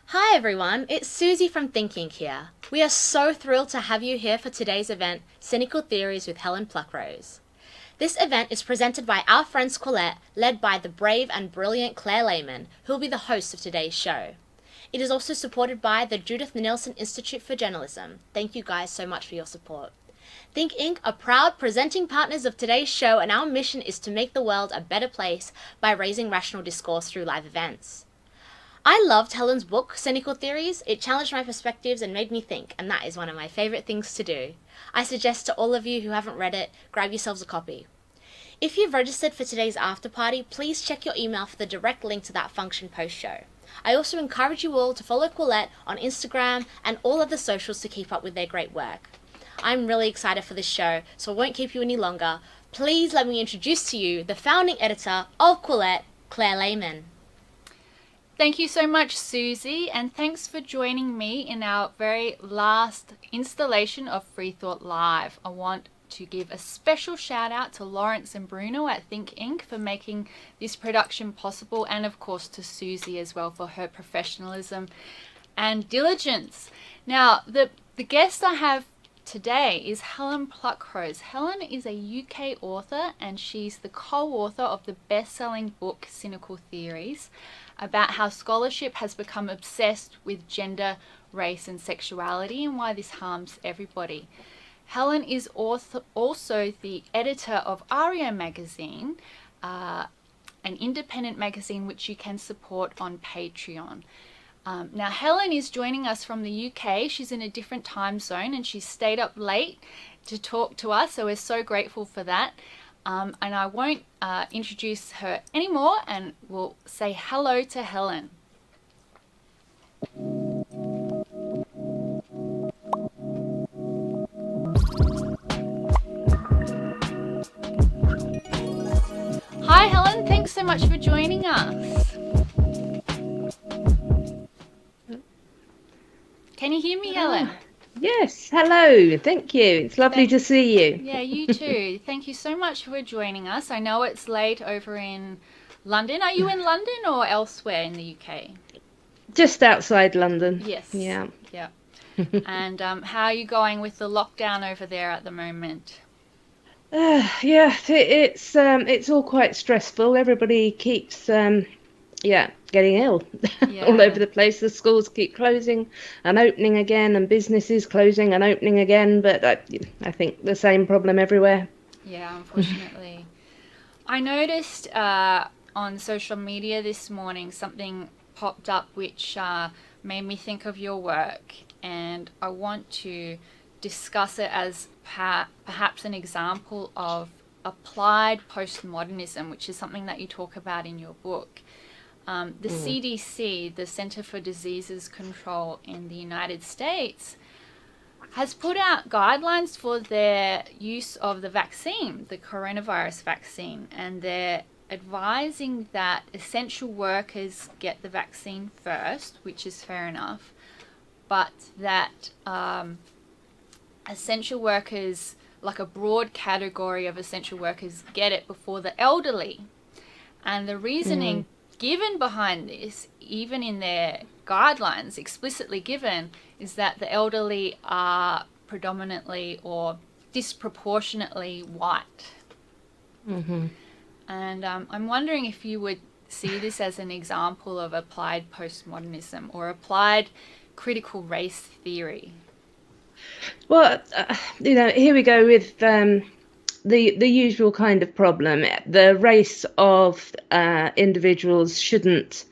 Hi everyone, it's Susie from Thinking here. We are so thrilled to have you here for today's event, Cynical Theories with Helen Pluckrose. This event is presented by our friends Colette, led by the brave and brilliant Claire Lehman, who will be the host of today's show. It is also supported by the Judith Neilson Institute for Journalism. Thank you guys so much for your support. Think Inc. are proud presenting partners of today's show, and our mission is to make the world a better place by raising rational discourse through live events. I loved Helen's book, Cynical Theories. It challenged my perspectives and made me think, and that is one of my favourite things to do. I suggest to all of you who haven't read it, grab yourselves a copy. If you've registered for today's after party, please check your email for the direct link to that function post-show. I also encourage you all to follow Colette on Instagram and all other socials to keep up with their great work. I'm really excited for this show, so I won't keep you any longer. Please let me introduce to you the founding editor of Colette, Claire Lehman. Thank you so much, Susie, and thanks for joining me in our very last installation of Free Thought Live. I want to give a special shout out to Lawrence and Bruno at Think Inc. for making this production possible, and of course to Susie as well for her professionalism and diligence. Now, the guest I have today is Helen Pluckrose. Helen is a UK author, and she's the co-author of the best-selling book Cynical Theories, about how scholarship has become obsessed with gender, race and sexuality and why this harms everybody. Helen is also the editor of Areo magazine, an independent magazine which you can support on Patreon. Now Helen is joining us from the UK. She's in a different time zone and she's stayed up late to talk to us, so we're so grateful for that. And I won't introduce her anymore, and we'll say hello to Helen. Hi Helen, thanks so much for joining us. Can you hear me, Helen? Yes, hello, thank you. It's lovely to see you. Yeah, you too. Thank you so much for joining us. I know it's late over in London. Are you in London or elsewhere in the UK? Just outside London. Yes. Yeah. Yeah. And how are you going with the lockdown over there at the moment? Yeah, it's all quite stressful. Everybody keeps getting ill all over the place. The schools keep closing and opening again, and businesses closing and opening again. But I think the same problem everywhere. Yeah, unfortunately. I noticed on social media this morning something popped up which made me think of your work, and I want to discuss it as perhaps an example of applied postmodernism, which is something that you talk about in your book. The CDC, the Center for Diseases Control in the United States, has put out guidelines for their use of the vaccine, the coronavirus vaccine, and they're advising that essential workers get the vaccine first, which is fair enough, but that essential workers, like a broad category of essential workers, get it before the elderly. And the reasoning given behind this, even in their guidelines explicitly given, is that the elderly are predominantly or disproportionately white. And I'm wondering if you would see this as an example of applied postmodernism or applied critical race theory. Well, here we go with the usual kind of problem. The race of individuals shouldn't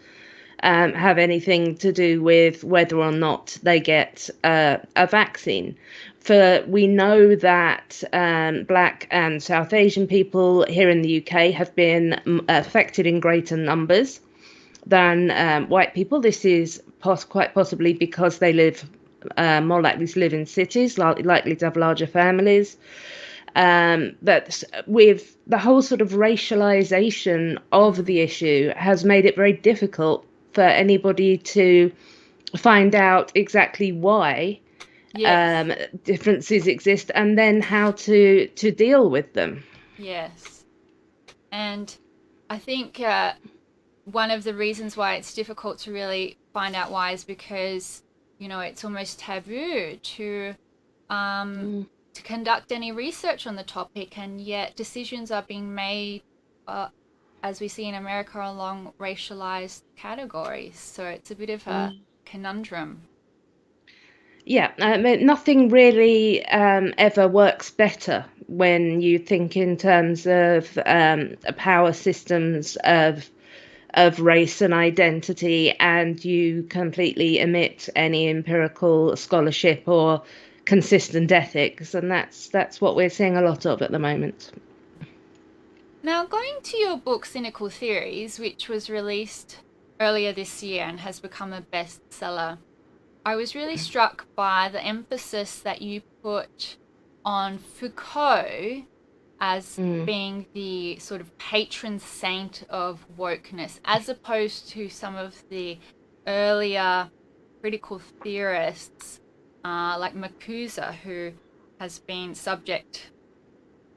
have anything to do with whether or not they get a vaccine. For we know that Black and South Asian people here in the UK have been affected in greater numbers than white people. This is quite possibly because they live more likely to live in cities, likely to have larger families. But with the whole sort of racialization of the issue has made it very difficult for anybody to find out exactly why differences exist and then how to deal with them. Yes. And I think one of the reasons why it's difficult to really find out why is because, you know, it's almost taboo to conduct any research on the topic, and yet decisions are being made, as we see in America, along racialized categories. So it's a bit of a conundrum. Yeah, I mean, nothing really ever works better when you think in terms of power systems of race and identity, and you completely omit any empirical scholarship or consistent ethics, and that's what we're seeing a lot of at the moment. Now, going to your book, Cynical Theories, which was released earlier this year and has become a bestseller, I was really struck by the emphasis that you put on Foucault as being the sort of patron saint of wokeness, as opposed to some of the earlier critical theorists like Marcuse, who has been subject,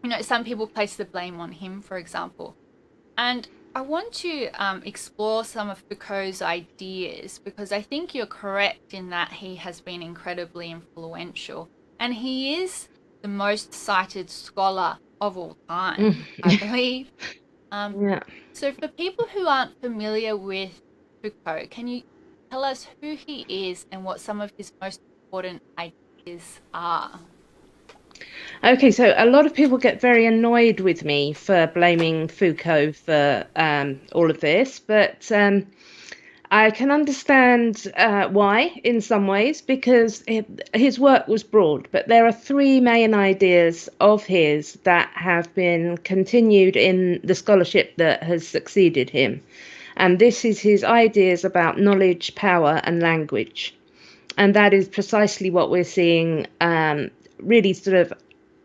you know, some people place the blame on him, for example. And I want to explore some of Foucault's ideas, because I think you're correct in that he has been incredibly influential, and he is the most cited scholar of all time, I believe. So for people who aren't familiar with Foucault, can you tell us who he is and what some of his most important ideas are? Okay, so a lot of people get very annoyed with me for blaming Foucault for all of this, but I can understand why in some ways, because his work was broad, but there are three main ideas of his that have been continued in the scholarship that has succeeded him. And this is his ideas about knowledge, power, and language. And that is precisely what we're seeing really sort of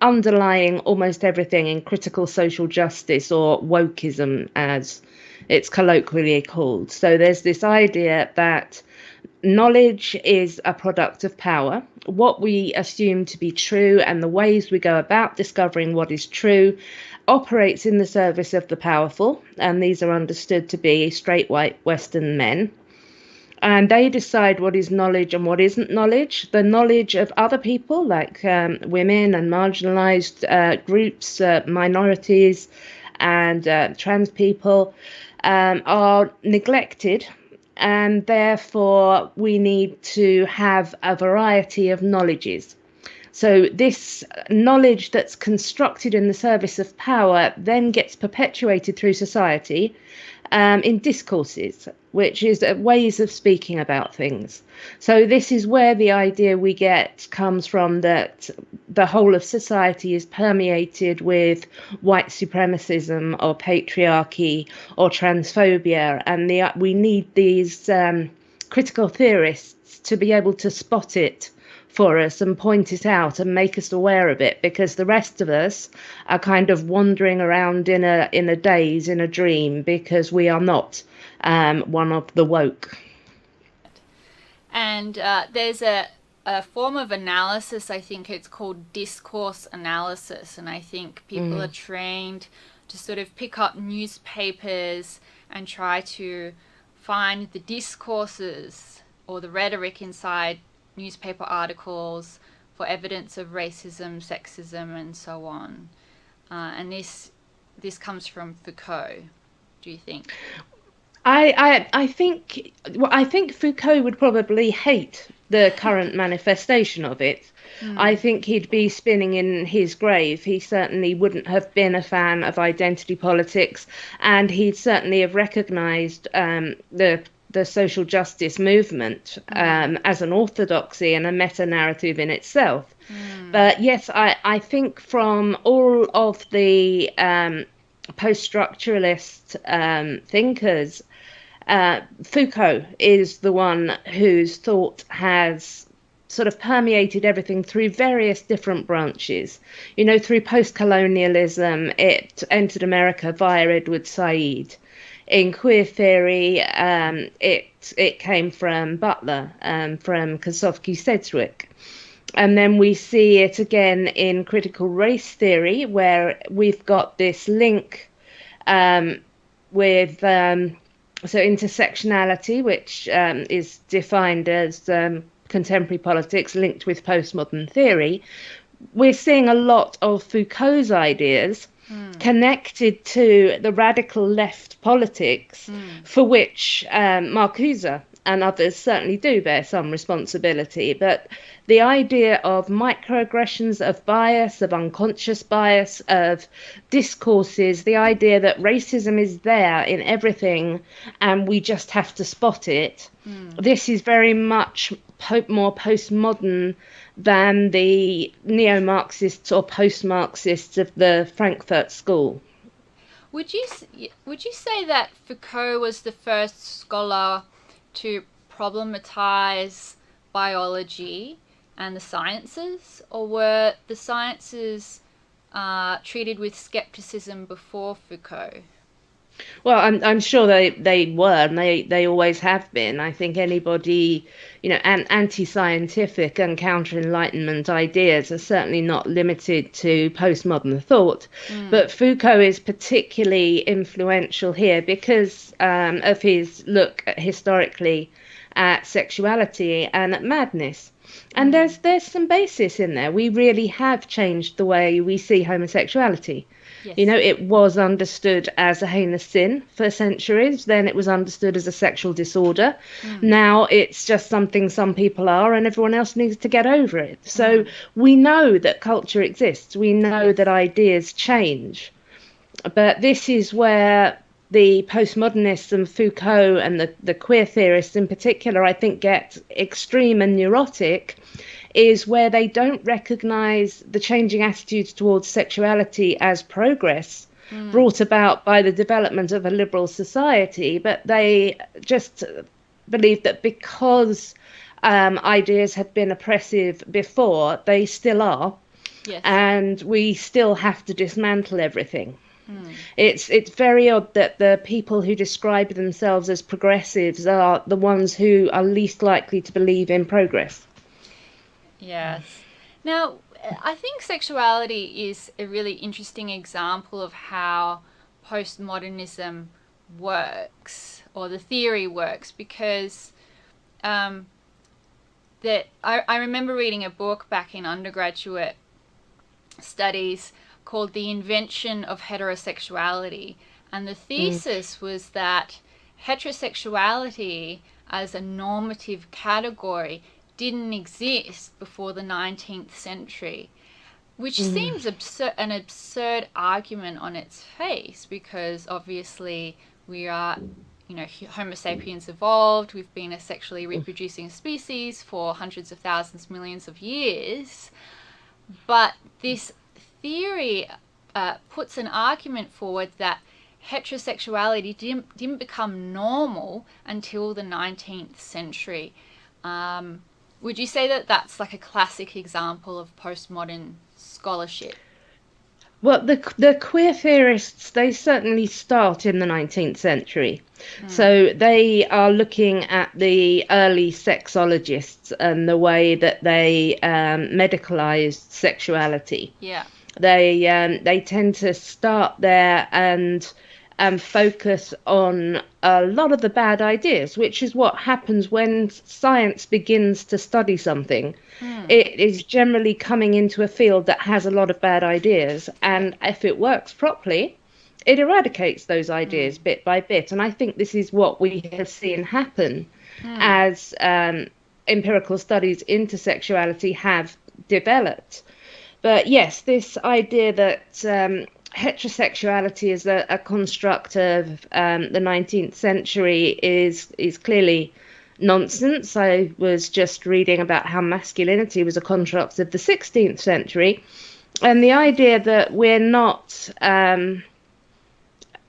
underlying almost everything in critical social justice, or wokeism as it's colloquially called. So there's this idea that knowledge is a product of power. What we assume to be true and the ways we go about discovering what is true operates in the service of the powerful, and these are understood to be straight white Western men. And they decide what is knowledge and what isn't knowledge. The knowledge of other people, like women and marginalized groups, minorities, and trans people, are neglected. And therefore, we need to have a variety of knowledges. So this knowledge that's constructed in the service of power then gets perpetuated through society in discourses, which is ways of speaking about things. So this is where the idea we get comes from, that the whole of society is permeated with white supremacism or patriarchy or transphobia, and we need these critical theorists to be able to spot it for us and point it out and make us aware of it, because the rest of us are kind of wandering around in a daze, in a dream, because we are not one of the woke. And there's a form of analysis, I think it's called discourse analysis, and I think people are trained to sort of pick up newspapers and try to find the discourses or the rhetoric inside newspaper articles for evidence of racism, sexism, and so on. And this comes from Foucault, do you think? I think Foucault would probably hate the current manifestation of it. I think he'd be spinning in his grave. He certainly wouldn't have been a fan of identity politics, and he'd certainly have recognised the the social justice movement as an orthodoxy and a meta-narrative in itself. But yes, I think from all of the post-structuralist thinkers, Foucault is the one whose thought has sort of permeated everything through various different branches. You know, through post-colonialism, it entered America via Edward Said. In queer theory, it came from Butler, from Kosofsky-Sedgwick. And then we see it again in critical race theory, where we've got this link with intersectionality, which is defined as contemporary politics linked with postmodern theory. We're seeing a lot of Foucault's ideas connected to the radical left politics for which Marcuse and others certainly do bear some responsibility. But the idea of microaggressions, of bias, of unconscious bias, of discourses, the idea that racism is there in everything and we just have to spot it, this is very much more postmodern than the neo-Marxists or post-Marxists of the Frankfurt School. Would you say that Foucault was the first scholar to problematize biology and the sciences, or were the sciences treated with skepticism before Foucault? Well, I'm sure they were, and they always have been. I think anybody, anti-scientific and counter-enlightenment ideas are certainly not limited to postmodern thought. But Foucault is particularly influential here because of his look historically at sexuality and at madness. And there's some basis in there. We really have changed the way we see homosexuality. Yes. It was understood as a heinous sin for centuries. Then it was understood as a sexual disorder. Now it's just something some people are and everyone else needs to get over it. So we know that culture exists. We know that ideas change. But this is where the postmodernists and Foucault and the queer theorists in particular, I think, get extreme and neurotic, is where they don't recognize the changing attitudes towards sexuality as progress brought about by the development of a liberal society, but they just believe that because ideas have been oppressive before, they still are, and we still have to dismantle everything. It's very odd that the people who describe themselves as progressives are the ones who are least likely to believe in progress. Yes. Now, I think sexuality is a really interesting example of how postmodernism works, or the theory works, because I remember reading a book back in undergraduate studies called The Invention of Heterosexuality, and the thesis was that heterosexuality as a normative category didn't exist before the 19th century, which seems an absurd argument on its face, because obviously we are, Homo sapiens evolved, we've been a sexually reproducing species for hundreds of thousands, millions of years, but this theory puts an argument forward that heterosexuality didn't become normal until the 19th century. Would you say that that's like a classic example of postmodern scholarship? Well, the queer theorists, they certainly start in the 19th century. So they are looking at the early sexologists and the way that they medicalized sexuality. Yeah. They tend to start there and focus on a lot of the bad ideas, which is what happens when science begins to study something. It is generally coming into a field that has a lot of bad ideas, and if it works properly, it eradicates those ideas bit by bit. And I think this is what we have seen happen as empirical studies into sexuality have developed. But yes, this idea that heterosexuality as a construct of the 19th century is clearly nonsense. I was just reading about how masculinity was a construct of the 16th century, and the idea that we're not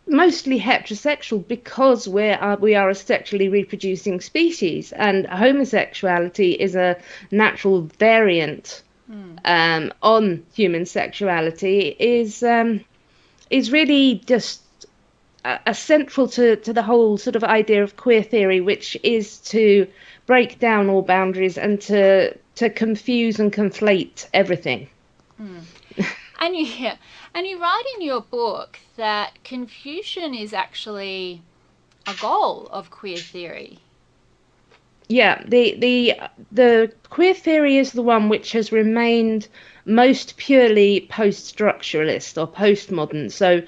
mostly heterosexual because we are a sexually reproducing species, and homosexuality is a natural variant on human sexuality is really just central to the whole sort of idea of queer theory, which is to break down all boundaries and to confuse and conflate everything. And you write in your book that confusion is actually a goal of queer theory. Yeah, the queer theory is the one which has remained most purely post-structuralist or postmodern. So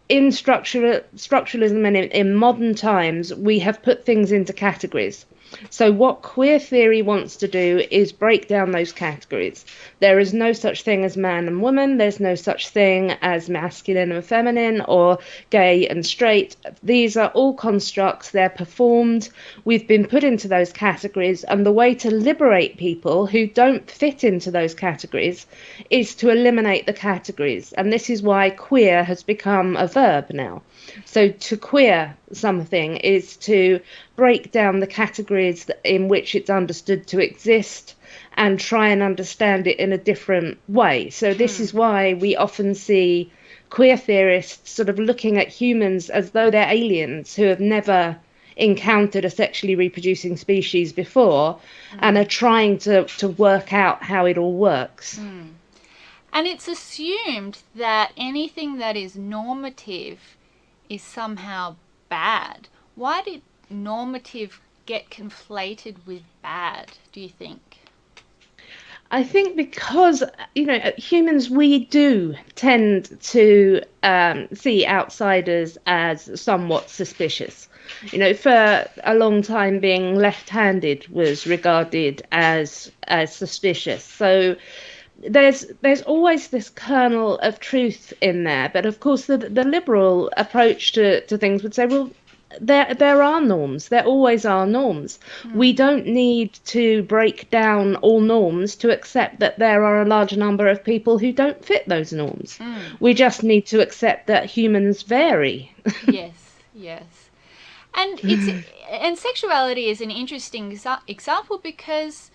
in structuralism and in modern times, we have put things into categories. So what queer theory wants to do is break down those categories. There is no such thing as man and woman. There's no such thing as masculine and feminine or gay and straight. These are all constructs. They're performed. We've been put into those categories. And the way to liberate people who don't fit into those categories is to eliminate the categories. And this is why queer has become a verb now. So to queer something is to break down the categories in which it's understood to exist and try and understand it in a different way. So this is why we often see queer theorists sort of looking at humans as though they're aliens who have never encountered a sexually reproducing species before and are trying to work out how it all works. And it's assumed that anything that is normative is somehow bad. Why did normative get conflated with bad, do you think? I think because, humans, we do tend to see outsiders as somewhat suspicious. For a long time, being left-handed was regarded as suspicious. So there's always this kernel of truth in there. But of course, the liberal approach to things would say, well, there are norms. There always are norms. We don't need to break down all norms to accept that there are a large number of people who don't fit those norms. We just need to accept that humans vary. Yes. And sexuality is an interesting example because,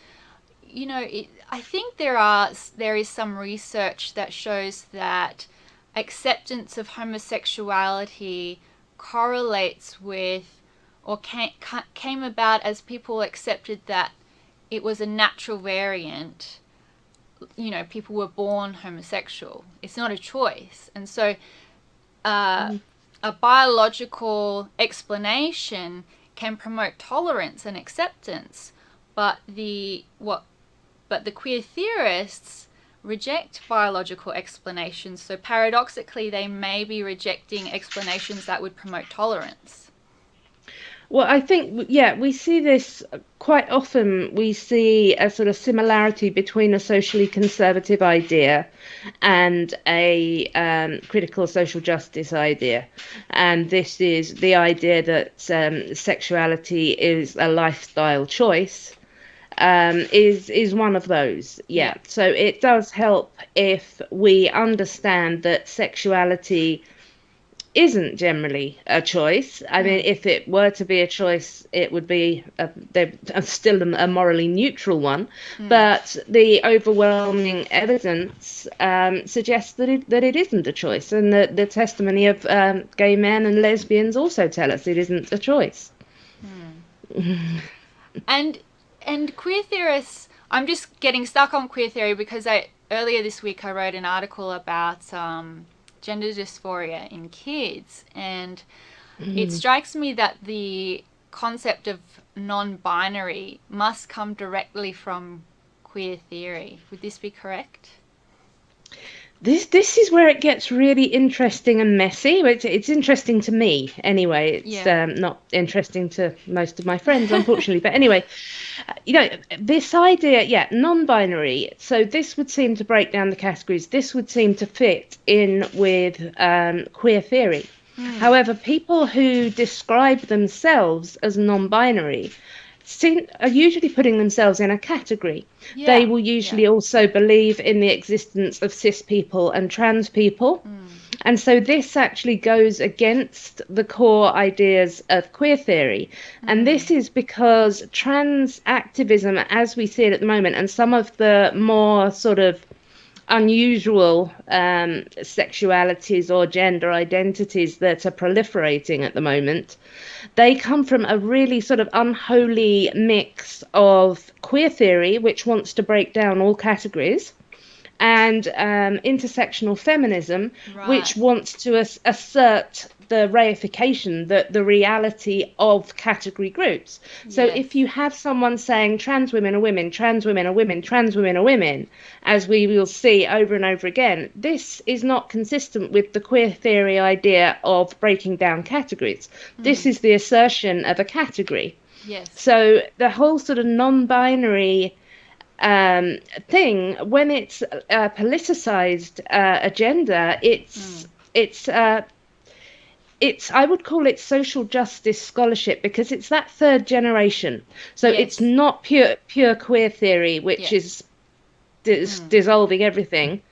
I think there is some research that shows that acceptance of homosexuality correlates with, or came about as people accepted that it was a natural variant. People were born homosexual. It's not a choice. And so a biological explanation can promote tolerance and acceptance, but the queer theorists reject biological explanations. So paradoxically, they may be rejecting explanations that would promote tolerance. Well, I think, we see this quite often. We see a sort of similarity between a socially conservative idea and a critical social justice idea. And this is the idea that sexuality is a lifestyle choice. Is one of those. So it does help if we understand that sexuality isn't generally a choice. I mean, if it were to be a choice, it would be still a morally neutral one. But the overwhelming evidence suggests that it isn't a choice, and the testimony of gay men and lesbians also tell us it isn't a choice. And queer theorists, I'm just getting stuck on queer theory because earlier this week I wrote an article about gender dysphoria in kids, and it strikes me that the concept of non-binary must come directly from queer theory. Would this be correct? This is where it gets really interesting and messy. It's interesting to me anyway. It's not interesting to most of my friends, unfortunately. But anyway, this idea, non-binary. So this would seem to break down the categories. This would seem to fit in with queer theory. However, people who describe themselves as non-binary are usually putting themselves in a category. They will usually also believe in the existence of cis people and trans people. And so this actually goes against the core ideas of queer theory. And this is because trans activism, as we see it at the moment, and some of the more sort of unusual sexualities or gender identities that are proliferating at the moment, they come from a really sort of unholy mix of queer theory, which wants to break down all categories, and intersectional feminism, which wants to assert the reification, the reality of category groups. So if you have someone saying trans women are women, trans women are women, trans women are women, as we will see over and over again, this is not consistent with the queer theory idea of breaking down categories. This is the assertion of a category. So the whole sort of non-binary thing, when it's a politicized agenda, it's I would call it social justice scholarship, because it's that third generation. So it's not pure queer theory, which is dissolving everything.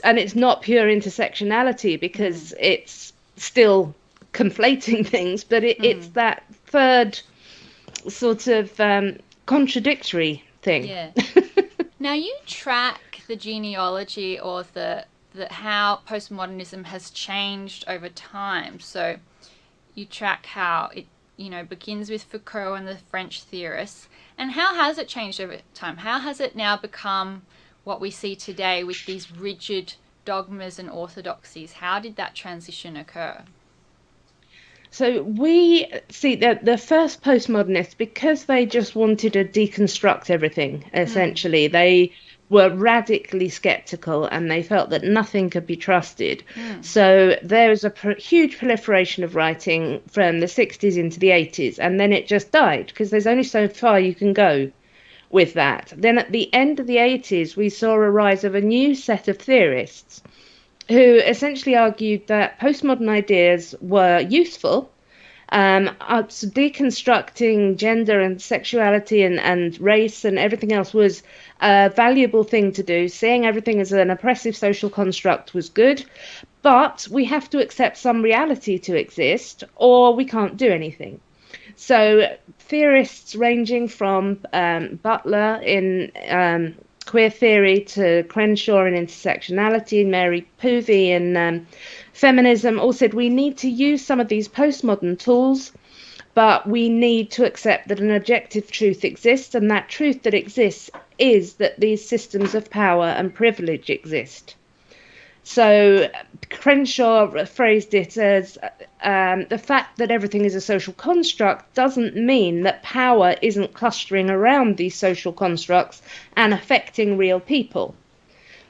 And it's not pure intersectionality, because it's still conflating things, but it's that third sort of contradictory thing. Now you track the genealogy or the how postmodernism has changed over time. So you track how it begins with Foucault and the French theorists, and how has it changed over time? How has it now become what we see today with these rigid dogmas and orthodoxies? How did that transition occur? So we see that the first postmodernists, because they just wanted to deconstruct everything, essentially, they were radically skeptical and they felt that nothing could be trusted. So there was a huge proliferation of writing from the 60s into the 80s, and then it just died, because there's only so far you can go with that. Then at the end of the 80s, we saw a rise of a new set of theorists who essentially argued that postmodern ideas were useful. Deconstructing gender and sexuality and race and everything else was a valuable thing to do. Seeing everything as an oppressive social construct was good, but we have to accept some reality to exist, or we can't do anything. So theorists ranging from Butler in queer theory to Crenshaw in intersectionality, Mary Poovey in feminism, all said we need to use some of these postmodern tools, but we need to accept that an objective truth exists, and that truth that exists is that these systems of power and privilege exist. So Crenshaw phrased it as the fact that everything is a social construct doesn't mean that power isn't clustering around these social constructs and affecting real people.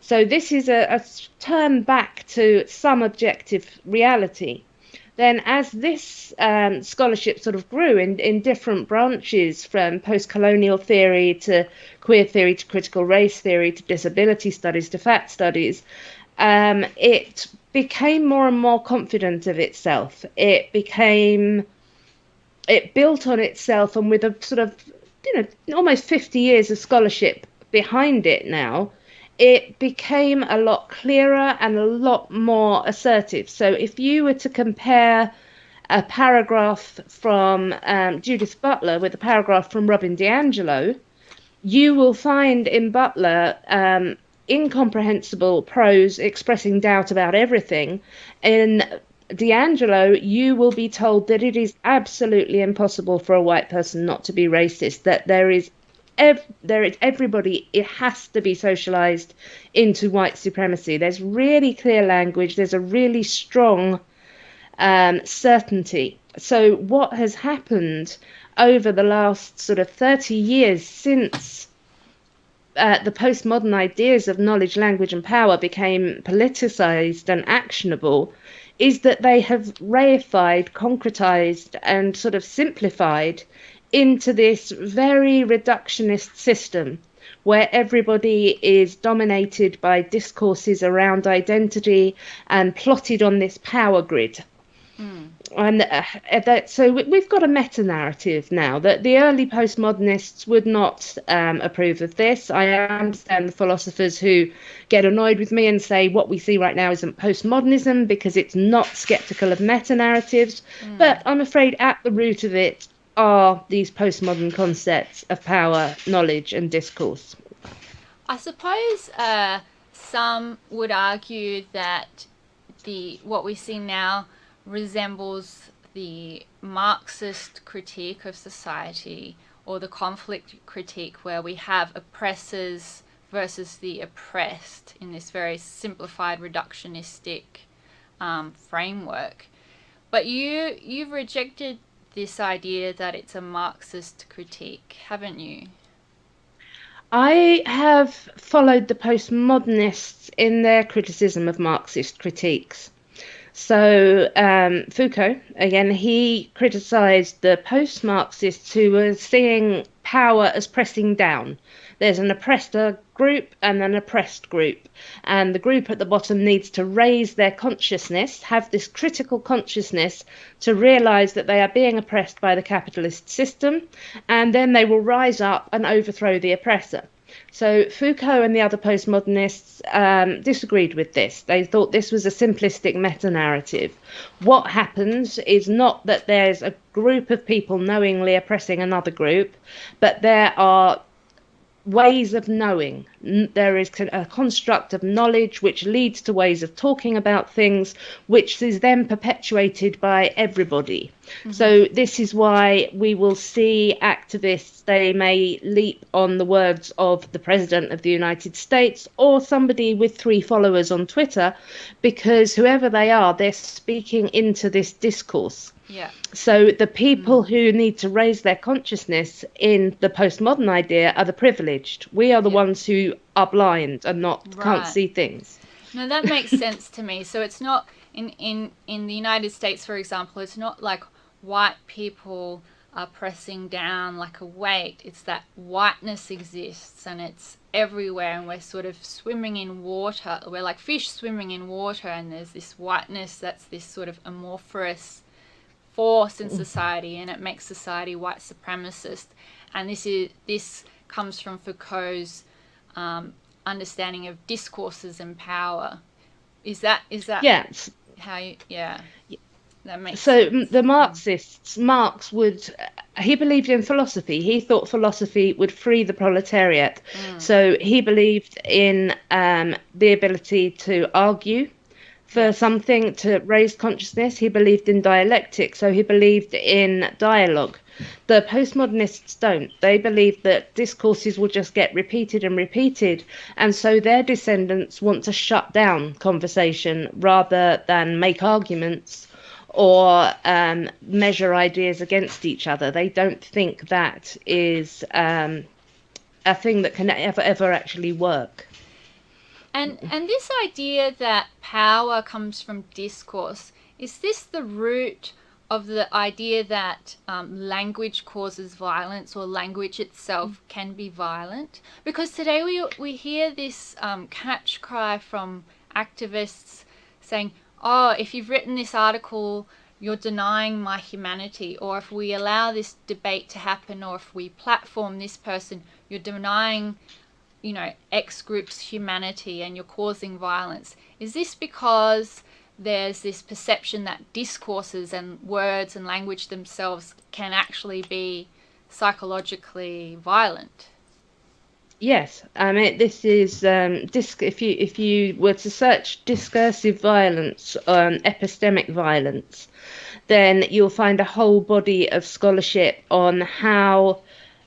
So this is a turn back to some objective reality. Then as this scholarship sort of grew in different branches, from post-colonial theory to queer theory to critical race theory to disability studies to fat studies, it became more and more confident of itself. It built on itself, and with a sort of, almost 50 years of scholarship behind it now, it became a lot clearer and a lot more assertive. So if you were to compare a paragraph from Judith Butler with a paragraph from Robin DiAngelo, you will find in Butler incomprehensible prose expressing doubt about everything. In DiAngelo, you will be told that it is absolutely impossible for a white person not to be racist, that there is everybody, it has to be socialized into white supremacy. There's really clear language, there's a really strong certainty. So what has happened over the last sort of 30 years since the postmodern ideas of knowledge, language, and power became politicized and actionable is that they have reified, concretized, and sort of simplified into this very reductionist system where everybody is dominated by discourses around identity and plotted on this power grid. And so we've got a meta-narrative now that the early postmodernists would not approve of this. I understand the philosophers who get annoyed with me and say what we see right now isn't postmodernism because it's not skeptical of meta-narratives. But I'm afraid at the root of it are these postmodern concepts of power, knowledge, and discourse. I suppose some would argue that what we see now resembles the Marxist critique of society, or the conflict critique, where we have oppressors versus the oppressed in this very simplified reductionistic framework. But you've rejected this idea that it's a Marxist critique, haven't you? I have followed the postmodernists in their criticism of Marxist critiques. So Foucault, again, he criticised the post-Marxists who were seeing power as pressing down. There's an oppressor group and an oppressed group, and the group at the bottom needs to raise their consciousness, have this critical consciousness to realise that they are being oppressed by the capitalist system, and then they will rise up and overthrow the oppressor. So Foucault and the other postmodernists disagreed with this. They thought this was a simplistic meta-narrative. What happens is not that there's a group of people knowingly oppressing another group, but there are ways of knowing. There is a construct of knowledge which leads to ways of talking about things, which is then perpetuated by everybody. So this is why we will see activists, they may leap on the words of the President of the United States or somebody with 3 followers on Twitter, because whoever they are, they're speaking into this discourse. Yeah. So the people who need to raise their consciousness in the postmodern idea are the privileged. We are the ones who are blind and can't see things. No, that makes sense to me. So it's not in the United States, for example, it's not like white people are pressing down like a weight. It's that whiteness exists and it's everywhere, and we're sort of swimming in water. We're like fish swimming in water, and there's this whiteness that's this sort of amorphous force in society, and it makes society white supremacist. And this comes from Foucault's understanding of discourses and power. Is that Yes. how you that makes so sense. The Marxists, he believed in philosophy. He thought philosophy would free the proletariat. So he believed in the ability to argue for something, to raise consciousness. He believed in dialectic, so he believed in dialogue. The postmodernists don't. They believe that discourses will just get repeated and repeated, and so their descendants want to shut down conversation rather than make arguments or measure ideas against each other. They don't think that is a thing that can ever actually work. And this idea that power comes from discourse, is this the root of the idea that language causes violence, or language itself can be violent? Because today we hear this catch cry from activists saying, oh, if you've written this article, you're denying my humanity, or if we allow this debate to happen, or if we platform this person, you're denying X group's humanity and you're causing violence. Is this because there's this perception that discourses and words and language themselves can actually be psychologically violent? Yes, I mean, this is if you were to search discursive violence, epistemic violence, then you'll find a whole body of scholarship on how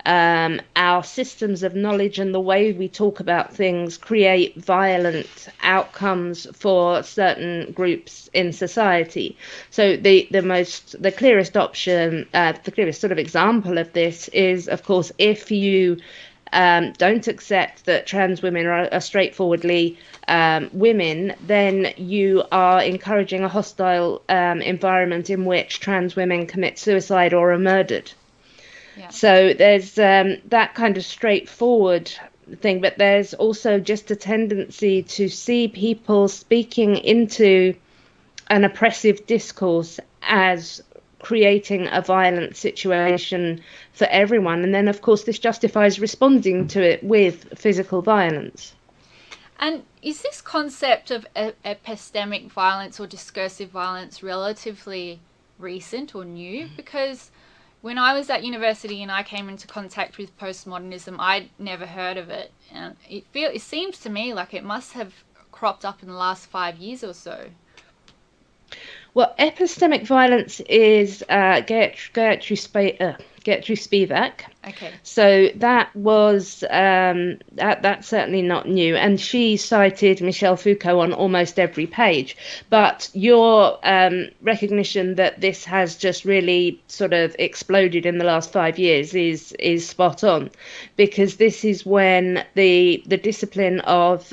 our systems of knowledge and the way we talk about things create violent outcomes for certain groups in society. So the clearest option, the clearest sort of example of this is, of course, if you don't accept that trans women are straightforwardly women, then you are encouraging a hostile environment in which trans women commit suicide or are murdered. Yeah. So there's that kind of straightforward thing, but there's also just a tendency to see people speaking into an oppressive discourse as creating a violent situation for everyone. And then, of course, this justifies responding to it with physical violence. And is this concept of epistemic violence or discursive violence relatively recent or new? Because when I was at university and I came into contact with postmodernism, I'd never heard of it. And it seems to me like it must have cropped up in the last 5 years or so. Well, epistemic violence is Gertrude Spivak. Okay. So that was that's certainly not new, and she cited Michel Foucault on almost every page. But your recognition that this has just really sort of exploded in the last 5 years is spot on, because this is when the discipline of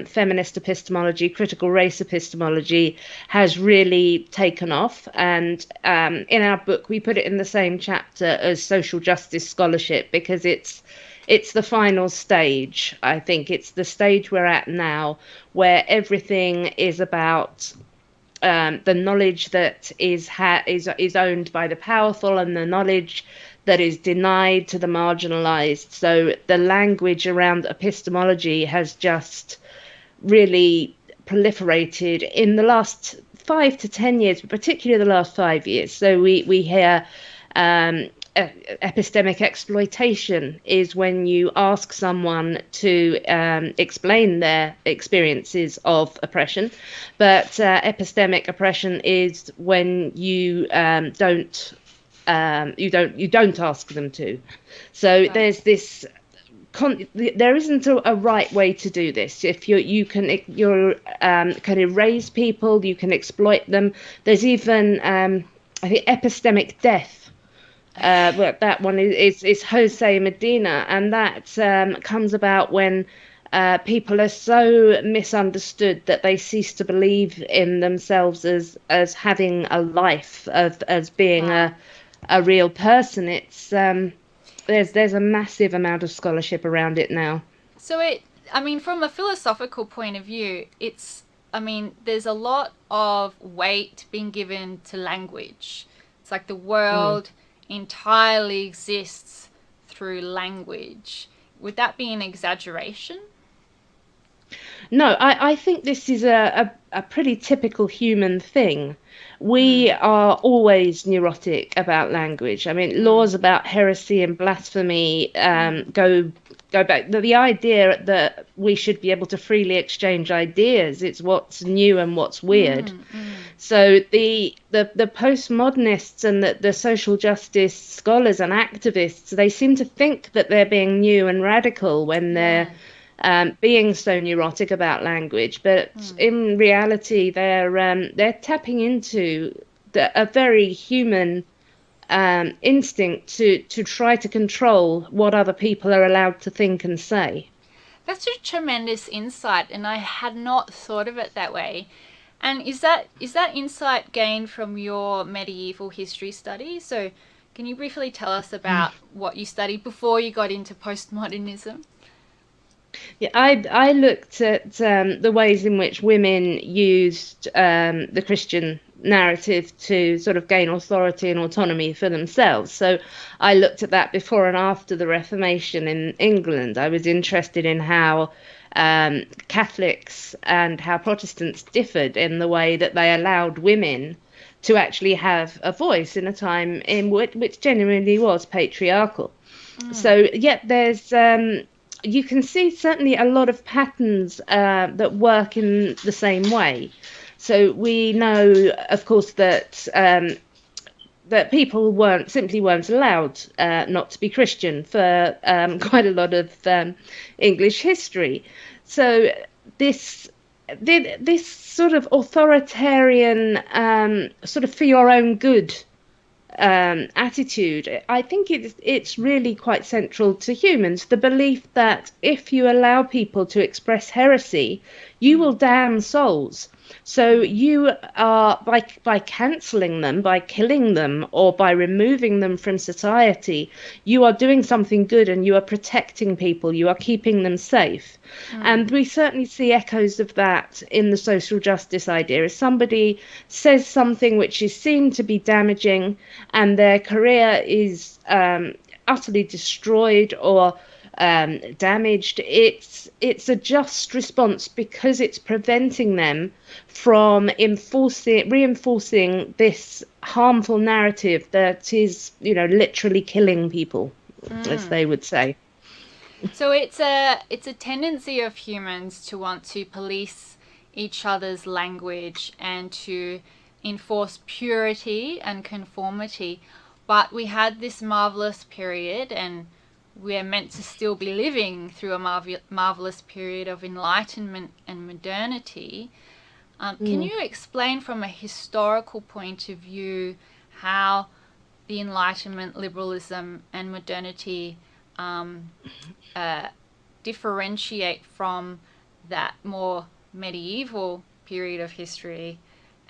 feminist epistemology, critical race epistemology, has really taken off. And in our book, we put it in the same chapter as social justice scholarship, because it's the final stage. I think it's the stage we're at now, where everything is about the knowledge that is owned by the powerful and the knowledge that is denied to the marginalized. So the language around epistemology has just really proliferated in the last 5 to 10 years, but particularly the last 5 years. So we hear epistemic exploitation is when you ask someone to explain their experiences of oppression, but epistemic oppression is when you don't ask them to. So there's this. There isn't a right way to do this. If you can erase people, you can exploit them. There's even I think epistemic death. Well, that one is Jose Medina, and that comes about when people are so misunderstood that they cease to believe in themselves as having a life, as being a real person. It's there's a massive amount of scholarship around it now. So from a philosophical point of view, there's a lot of weight being given to language. It's like the world entirely exists through language. Would that be an exaggeration? No, I think this is a pretty typical human thing. We are always neurotic about language. I mean, laws about heresy and blasphemy go back. The idea that we should be able to freely exchange ideas, it's what's new and what's weird. So the postmodernists and the social justice scholars and activists, they seem to think that they're being new and radical when they're being so neurotic about language, but in reality they're tapping into a very human instinct to try to control what other people are allowed to think and say. That's a tremendous insight, and I had not thought of it that way. And is that insight gained from your medieval history study? So can you briefly tell us about what you studied before you got into postmodernism? Yeah, I looked at the ways in which women used the Christian narrative to sort of gain authority and autonomy for themselves. So I looked at that before and after the Reformation in England. I was interested in how Catholics and how Protestants differed in the way that they allowed women to actually have a voice in a time in which genuinely was patriarchal. So there's you can see certainly a lot of patterns that work in the same way. So we know, of course, that people weren't allowed not to be Christian for quite a lot of English history. So this sort of authoritarian, sort of for your own good attitude, I think it's really quite central to humans. The belief that if you allow people to express heresy, you will damn souls. So you are, by cancelling them, by killing them, or by removing them from society, you are doing something good and you are protecting people, you are keeping them safe. And we certainly see echoes of that in the social justice idea. If somebody says something which is seen to be damaging and their career is utterly destroyed or damaged, it's a just response because it's preventing them from reinforcing this harmful narrative that is, literally killing people, as they would say. So it's a tendency of humans to want to police each other's language and to enforce purity and conformity. But we had this marvelous period, and we're meant to still be living through a marvelous period of enlightenment and modernity. Can you explain from a historical point of view how the Enlightenment, liberalism, and modernity differentiate from that more medieval period of history,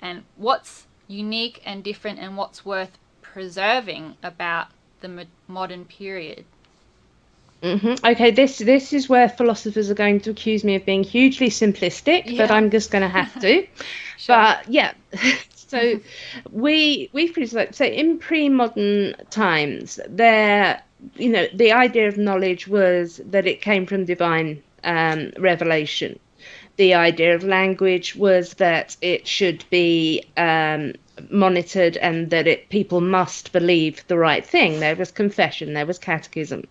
and what's unique and different and what's worth preserving about the modern period? Okay, this is where philosophers are going to accuse me of being hugely simplistic, but I'm just going to have to. Sure. But yeah, so we so in pre-modern times, there, the idea of knowledge was that it came from divine revelation. The idea of language was that it should be monitored and that people must believe the right thing. There was confession, there was catechism.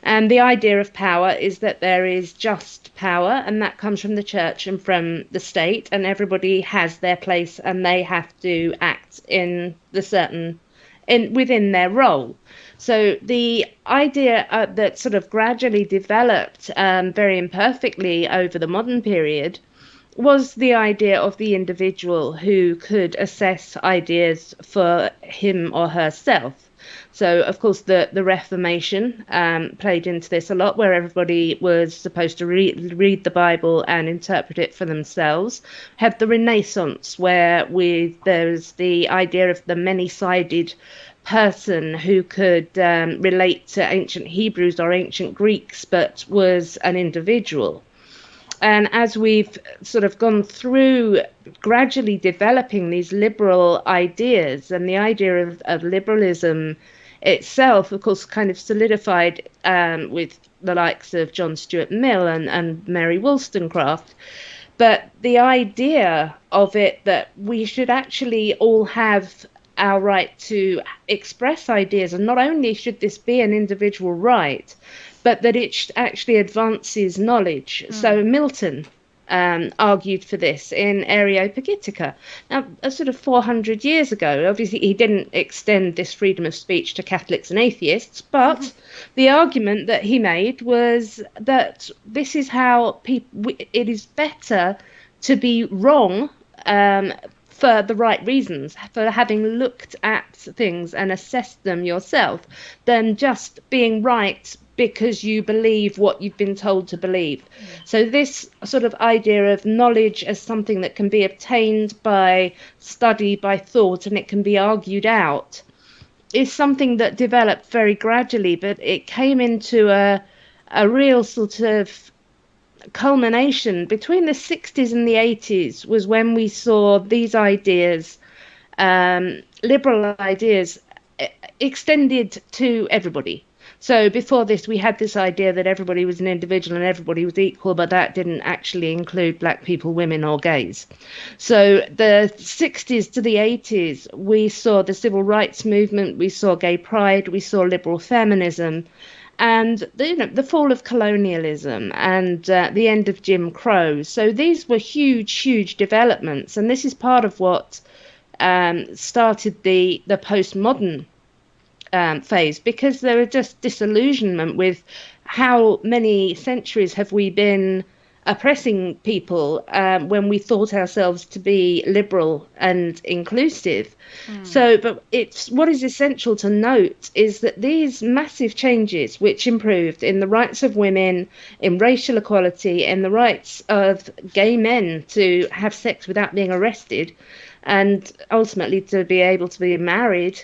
And the idea of power is that there is just power, and that comes from the church and from the state, and everybody has their place and they have to act in within their role. So the idea that sort of gradually developed very imperfectly over the modern period was the idea of the individual who could assess ideas for him or herself. So, of course, the Reformation played into this a lot, where everybody was supposed to read the Bible and interpret it for themselves. Had the Renaissance, where there's the idea of the many-sided person who could relate to ancient Hebrews or ancient Greeks, but was an individual. And as we've sort of gone through gradually developing these liberal ideas, and the idea of liberalism itself, of course, kind of solidified with the likes of John Stuart Mill and Mary Wollstonecraft. But the idea of it that we should actually all have our right to express ideas, and not only should this be an individual right, but that it actually advances knowledge. So Milton argued for this in Areopagitica. Now, sort of 400 years ago, obviously he didn't extend this freedom of speech to Catholics and atheists, but the argument that he made was that this is how it is better to be wrong for the right reasons, for having looked at things and assessed them yourself, than just being right because you believe what you've been told to believe. So this sort of idea of knowledge as something that can be obtained by study, by thought, and it can be argued out, is something that developed very gradually, but it came into a real sort of culmination between the 60s and the 80s, was when we saw these ideas, liberal ideas, extended to everybody. So before this, we had this idea that everybody was an individual and everybody was equal, but that didn't actually include black people, women, or gays. So the 60s to the 80s, we saw the civil rights movement, we saw gay pride, we saw liberal feminism, and the fall of colonialism and the end of Jim Crow. So these were huge, huge developments, and this is part of what started the postmodern phase, because there was just disillusionment with how many centuries have we been oppressing people when we thought ourselves to be liberal and inclusive. So, but it's what is essential to note is that these massive changes, which improved in the rights of women, in racial equality, in the rights of gay men to have sex without being arrested, and ultimately to be able to be married,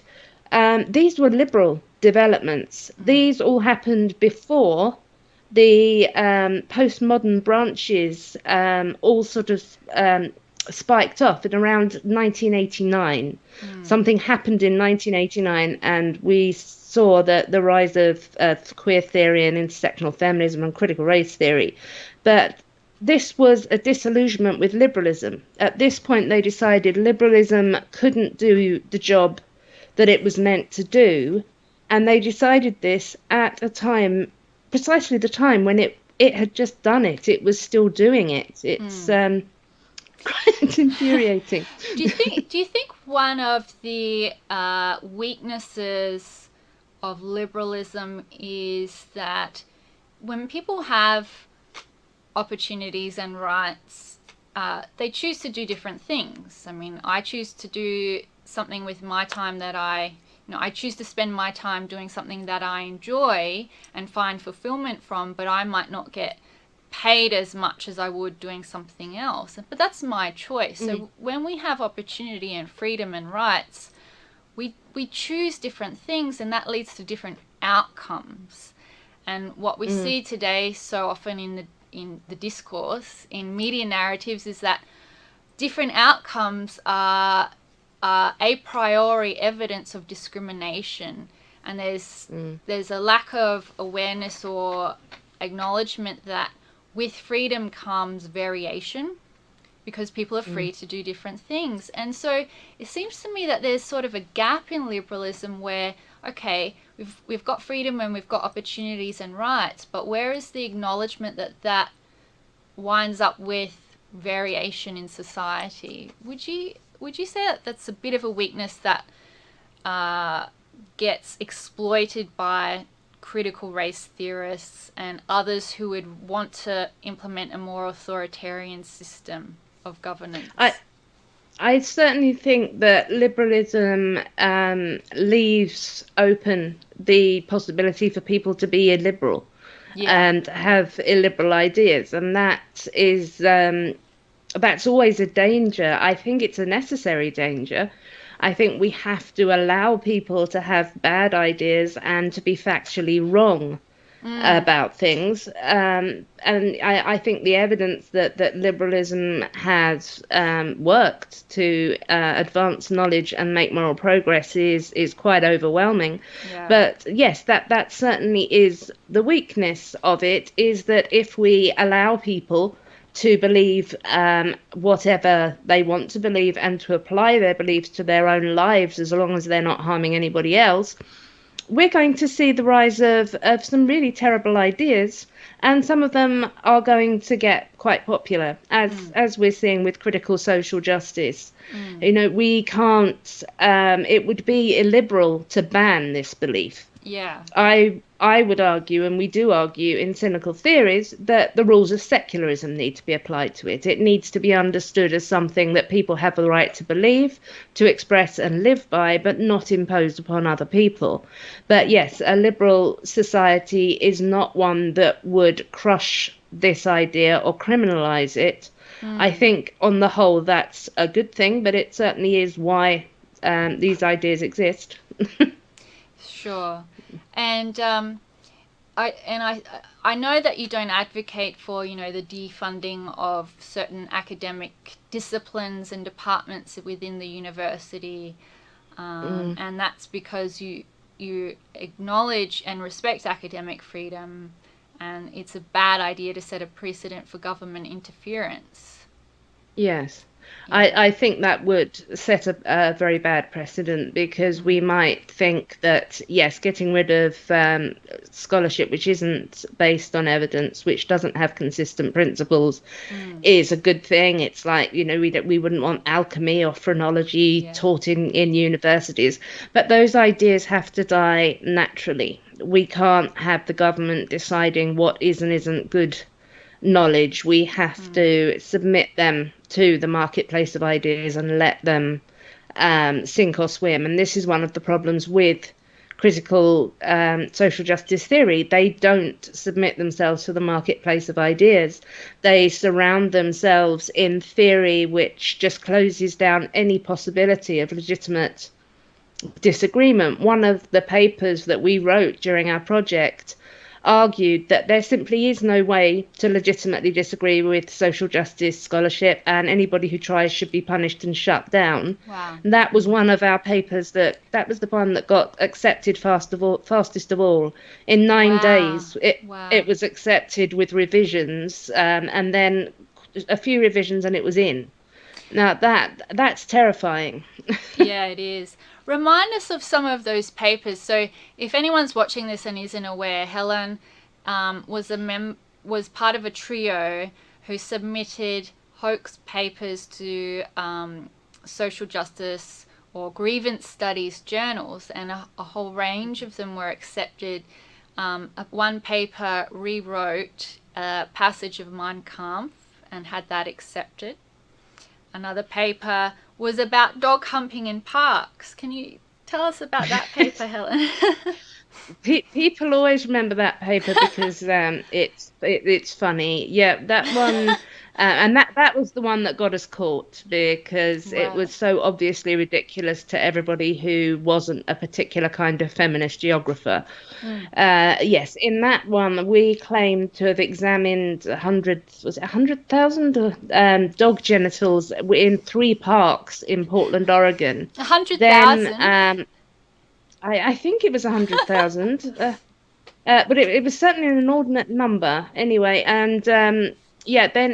these were liberal developments. These all happened before the postmodern branches all sort of spiked off at around 1989. Something happened in 1989, and we saw the rise of queer theory and intersectional feminism and critical race theory. But this was a disillusionment with liberalism. At this point, they decided liberalism couldn't do the job that it was meant to do, and they decided this at a time, precisely the time when it had just done it. It was still doing it. It's quite infuriating. Do you think one of the weaknesses of liberalism is that when people have opportunities and rights, they choose to do different things? I mean, I choose to do something with my time that I choose to spend my time doing something that I enjoy and find fulfillment from, but I might not get paid as much as I would doing something else. But that's my choice. So when we have opportunity and freedom and rights, we choose different things, and that leads to different outcomes. And what we see today so often in the discourse, in media narratives, is that different outcomes are a priori evidence of discrimination, and there's a lack of awareness or acknowledgement that with freedom comes variation, because people are free to do different things. And so it seems to me that there's sort of a gap in liberalism where, okay, we've got freedom and we've got opportunities and rights, but where is the acknowledgement that winds up with variation in society? Would you say that that's a bit of a weakness that gets exploited by critical race theorists and others who would want to implement a more authoritarian system of governance? I certainly think that liberalism leaves open the possibility for people to be illiberal and have illiberal ideas, and that is that's always a danger. I think it's a necessary danger. I think we have to allow people to have bad ideas and to be factually wrong about things. And I think the evidence that liberalism has worked to advance knowledge and make moral progress is quite overwhelming. Yeah. But yes, that certainly is the weakness of it, is that if we allow people to believe whatever they want to believe and to apply their beliefs to their own lives, as long as they're not harming anybody else, we're going to see the rise of some really terrible ideas, and some of them are going to get quite popular, as we're seeing with critical social justice. You know, we can't, it would be illiberal to ban this belief. Yeah. I would argue, and we do argue in Cynical Theories, that the rules of secularism need to be applied to it. It needs to be understood as something that people have the right to believe, to express and live by, but not imposed upon other people. But yes, a liberal society is not one that would crush this idea or criminalize it. I think on the whole that's a good thing, but it certainly is why these ideas exist. Sure. And I know that you don't advocate for, the defunding of certain academic disciplines and departments within the university, and that's because you acknowledge and respect academic freedom, and it's a bad idea to set a precedent for government interference. Yes. I think that would set a very bad precedent, because we might think that, yes, getting rid of scholarship which isn't based on evidence, which doesn't have consistent principles, is a good thing. It's like, we wouldn't want alchemy or phrenology taught in universities. But those ideas have to die naturally. We can't have the government deciding what is and isn't good knowledge. We have to submit them to the marketplace of ideas and let them sink or swim. And this is one of the problems with critical social justice theory. They don't submit themselves to the marketplace of ideas. They surround themselves in theory which just closes down any possibility of legitimate disagreement. One of the papers that we wrote during our project argued that there simply is no way to legitimately disagree with social justice scholarship, and anybody who tries should be punished and shut down. Wow. And that was one of our papers that was the one that got accepted fastest of all. In 9 days, it was accepted with revisions, and then a few revisions, and it was in. Now that's terrifying. Yeah, it is. Remind us of some of those papers. So if anyone's watching this and isn't aware, Helen was part of a trio who submitted hoax papers to social justice or grievance studies journals, and a whole range of them were accepted. One paper rewrote a passage of Mein Kampf and had that accepted. Another paper was about dog humping in parks. Can you tell us about that paper, Helen? People always remember that paper because it's funny. Yeah, that one, and that was the one that got us caught because it was so obviously ridiculous to everybody who wasn't a particular kind of feminist geographer. Yes, in that one we claimed to have examined 100,000 dog genitals in 3 parks in Portland, Oregon. 100,000. I think it was 100,000, but it was certainly an inordinate number anyway. And then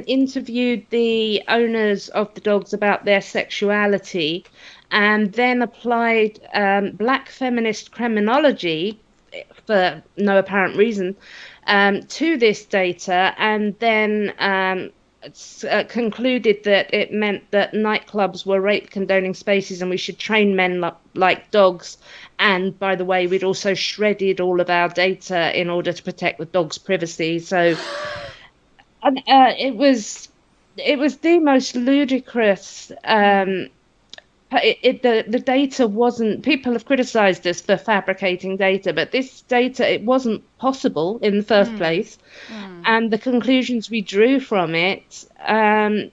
interviewed the owners of the dogs about their sexuality, and then applied black feminist criminology for no apparent reason to this data, and then concluded that it meant that nightclubs were rape condoning spaces and we should train men like dogs. And by the way, we'd also shredded all of our data in order to protect the dog's privacy. So it was the most ludicrous. The data wasn't. People have criticised us for fabricating data, but this data, it wasn't possible in the first place, and the conclusions we drew from it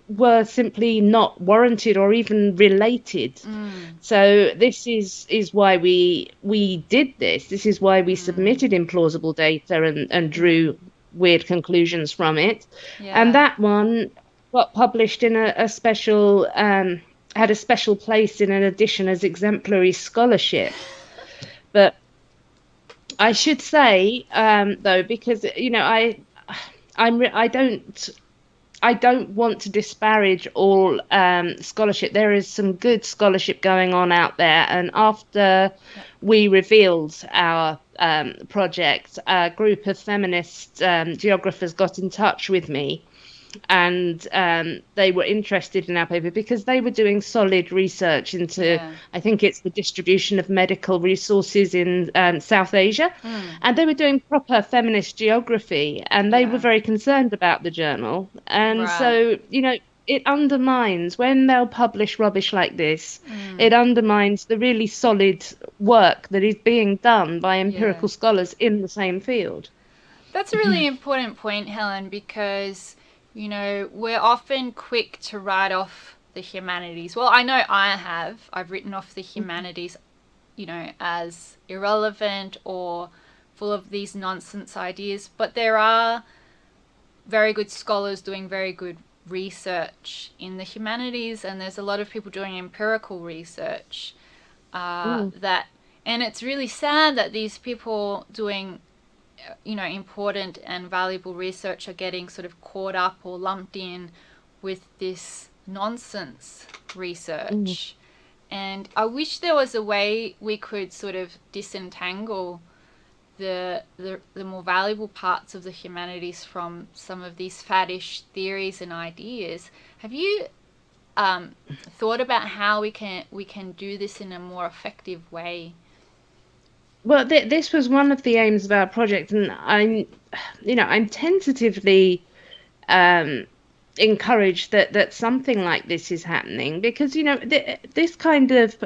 were simply not warranted or even related. So this is why we did this. This is why we submitted implausible data and drew weird conclusions from it. And that one got published in a special. Had a special place in an edition as exemplary scholarship. But I should say, though, because I don't want to disparage all scholarship. There is some good scholarship going on out there, and after we revealed our project, a group of feminist geographers got in touch with me. And they were interested in our paper because they were doing solid research into, I think it's the distribution of medical resources in South Asia. And they were doing proper feminist geography, and they were very concerned about the journal. And so, it undermines, when they'll publish rubbish like this, it undermines the really solid work that is being done by empirical scholars in the same field. That's a really important point, Helen, because we're often quick to write off the humanities. Well, I know I've written off the humanities, as irrelevant or full of these nonsense ideas. But there are very good scholars doing very good research in the humanities, and there's a lot of people doing empirical research and it's really sad that these people doing important and valuable research are getting sort of caught up or lumped in with this nonsense research. And I wish there was a way we could sort of disentangle the more valuable parts of the humanities from some of these faddish theories and ideas. Have you thought about how we can do this in a more effective way? Well, this was one of the aims of our project, and I'm tentatively encourage that something like this is happening, because this kind of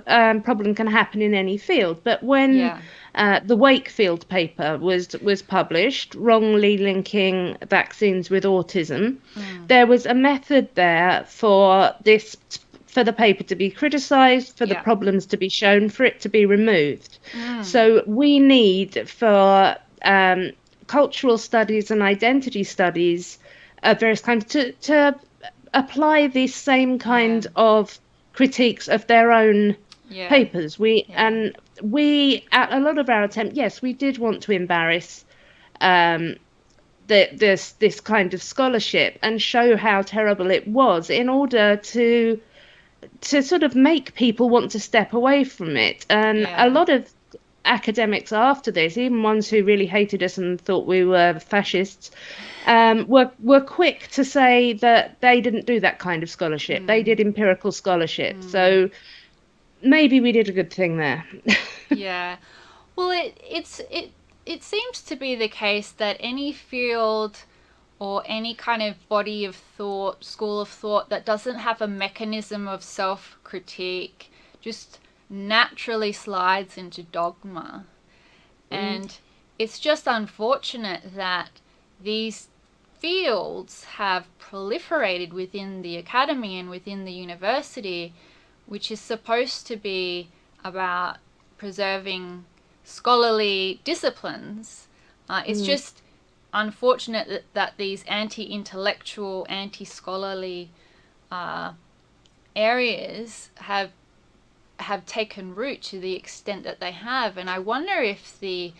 problem can happen in any field. But when the Wakefield paper was published, wrongly linking vaccines with autism, there was a method there for the paper to be criticized, for the problems to be shown, for it to be removed. So we need for cultural studies and identity studies of various kinds to apply these same kind of critiques of their own papers. And we, at a lot of our attempt, yes, we did want to embarrass this kind of scholarship and show how terrible it was, in order to sort of make people want to step away from it. And a lot of academics after this, even ones who really hated us and thought we were fascists, were quick to say that they didn't do that kind of scholarship. They did empirical scholarship. So maybe we did a good thing there. Well, it seems to be the case that any field or any kind of body of thought, school of thought, that doesn't have a mechanism of self-critique just naturally slides into dogma. And it's just unfortunate that these fields have proliferated within the academy and within the university, which is supposed to be about preserving scholarly disciplines. It's just unfortunate that these anti-intellectual, anti-scholarly areas have taken root to the extent that they have. And I wonder if the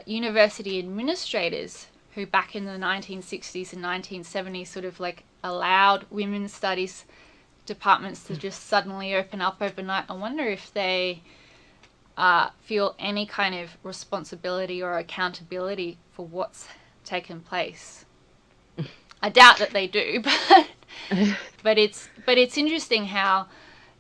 university administrators, who back in the 1960s and 1970s sort of like allowed women's studies departments to just suddenly open up overnight, I wonder if they feel any kind of responsibility or accountability for what's taken place. I doubt that they do, but it's interesting how,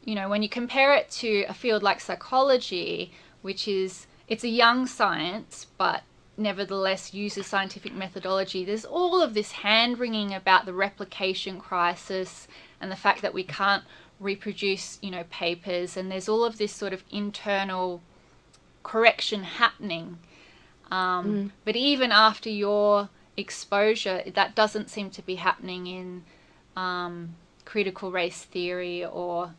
when you compare it to a field like psychology, which it's a young science, but nevertheless uses scientific methodology, there's all of this hand-wringing about the replication crisis and the fact that we can't reproduce, papers, and there's all of this sort of internal correction happening. But even after your exposure, that doesn't seem to be happening in critical race theory or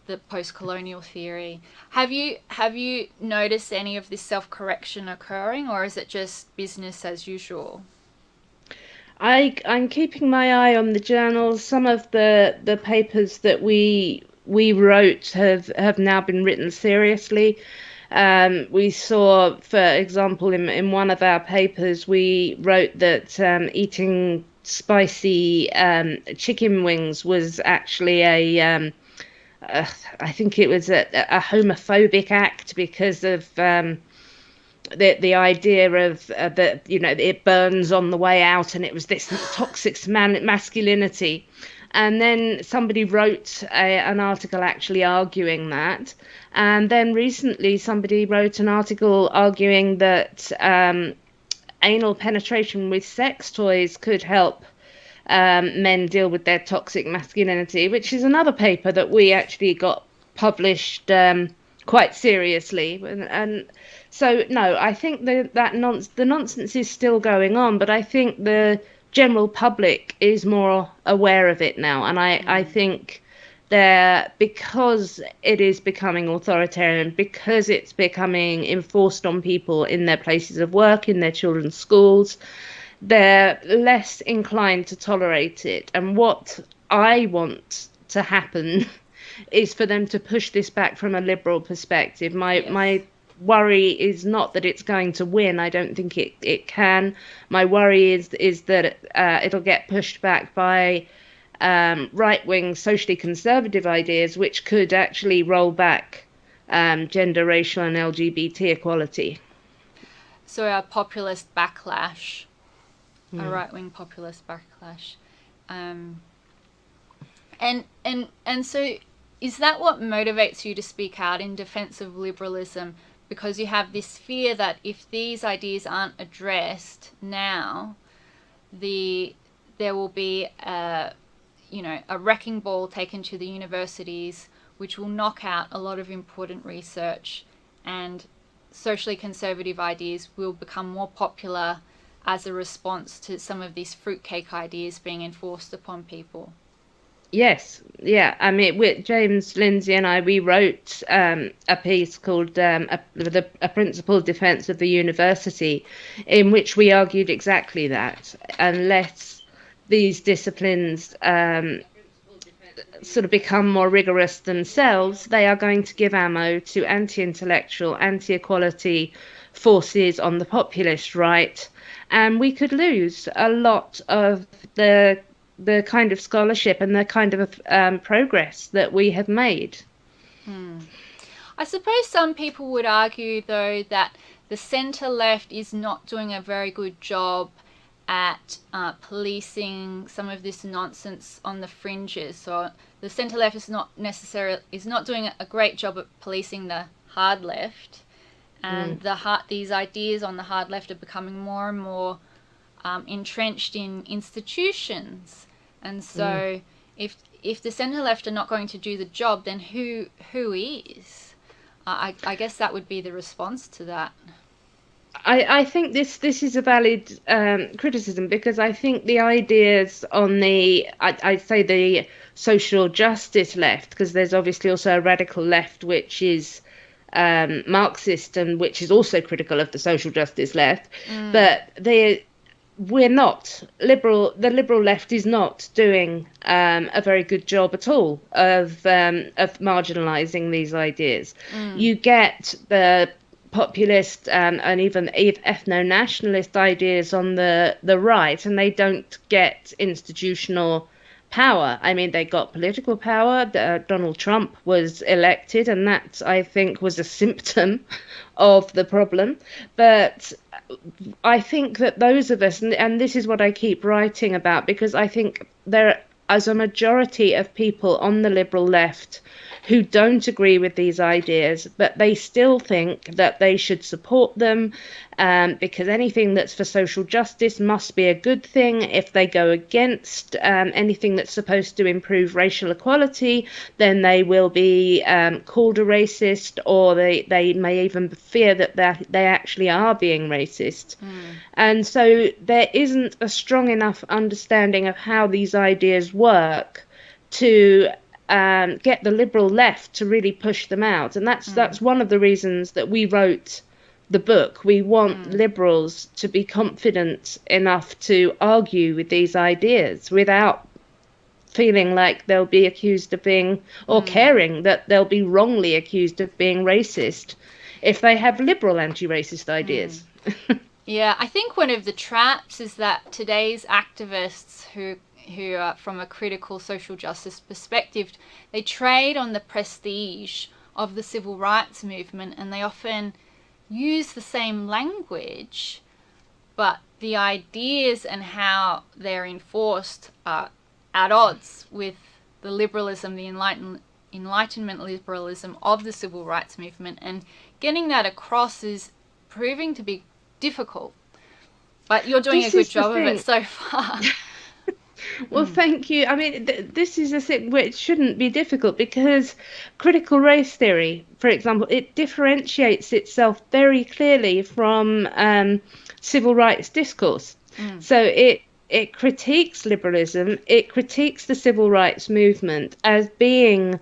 the post-colonial theory. Have you noticed any of this self-correction occurring, or is it just business as usual? I'm keeping my eye on the journals. Some of the papers that we wrote have now been written seriously. We saw, for example, in one of our papers, we wrote that eating spicy chicken wings was actually I think it was a homophobic act, because of the idea of that it burns on the way out, and it was this toxic masculinity. And then somebody wrote an article actually arguing that. And then recently somebody wrote an article arguing that anal penetration with sex toys could help men deal with their toxic masculinity, which is another paper that we actually got published quite seriously. And so, no, I think the nonsense is still going on, but I think the general public is more aware of it now. And I think because it is becoming authoritarian, because it's becoming enforced on people in their places of work, in their children's schools, they're less inclined to tolerate it. And what I want to happen is for them to push this back from a liberal perspective. My worry is not that it's going to win. I don't think it can. My worry is that it'll get pushed back by right-wing socially conservative ideas, which could actually roll back gender, racial and LGBT equality. So a populist backlash, a right-wing populist backlash. And so is that what motivates you to speak out in defense of liberalism? Because you have this fear that if these ideas aren't addressed now, the there will be a wrecking ball taken to the universities, which will knock out a lot of important research, and socially conservative ideas will become more popular as a response to some of these fruitcake ideas being enforced upon people. Yes, yeah. I mean, James Lindsay and we wrote a piece called a Principled Defence of the University, in which we argued exactly that. Unless these disciplines sort of become more rigorous themselves, they are going to give ammo to anti-intellectual, anti-equality forces on the populist right, and we could lose a lot of the kind of scholarship and the kind of progress that we have made. I suppose some people would argue, though, that the centre-left is not doing a very good job at policing some of this nonsense on the fringes. So the centre-left is not doing a great job at policing the hard left, and these ideas on the hard left are becoming more and more entrenched in institutions. And so if the centre-left are not going to do the job, then who is? I guess that would be the response to that. I think this is a valid criticism, because I think the ideas on I'd say the social justice left, because there's obviously also a radical left which is Marxist and which is also critical of the social justice left, but we're not liberal. The liberal left is not doing a very good job at all of marginalising these ideas. You get the populist and even ethno-nationalist ideas on the right, and they don't get institutional power. I mean, they got political power. Donald Trump was elected, and that, I think, was a symptom of the problem. But I think that those of us, and this is what I keep writing about, because I think there is a majority of people on the liberal left who don't agree with these ideas, but they still think that they should support them, because anything that's for social justice must be a good thing. If they go against anything that's supposed to improve racial equality, then they will be called a racist, or they may even fear that they actually are being racist. And so there isn't a strong enough understanding of how these ideas work to get the liberal left to really push them out. And that's one of the reasons that we wrote the book. We want liberals to be confident enough to argue with these ideas without feeling like they'll be accused of being, or caring that they'll be wrongly accused of being racist if they have liberal anti-racist ideas. Yeah, I think one of the traps is that today's activists who are from a critical social justice perspective, they trade on the prestige of the civil rights movement, and they often use the same language, but the ideas and how they're enforced are at odds with the liberalism, the Enlightenment liberalism of the civil rights movement, and getting that across is proving to be difficult. But you're doing a good job of it so far. Well, thank you. I mean, this is a thing which shouldn't be difficult, because critical race theory, for example, it differentiates itself very clearly from civil rights discourse. So it critiques liberalism, it critiques the civil rights movement as being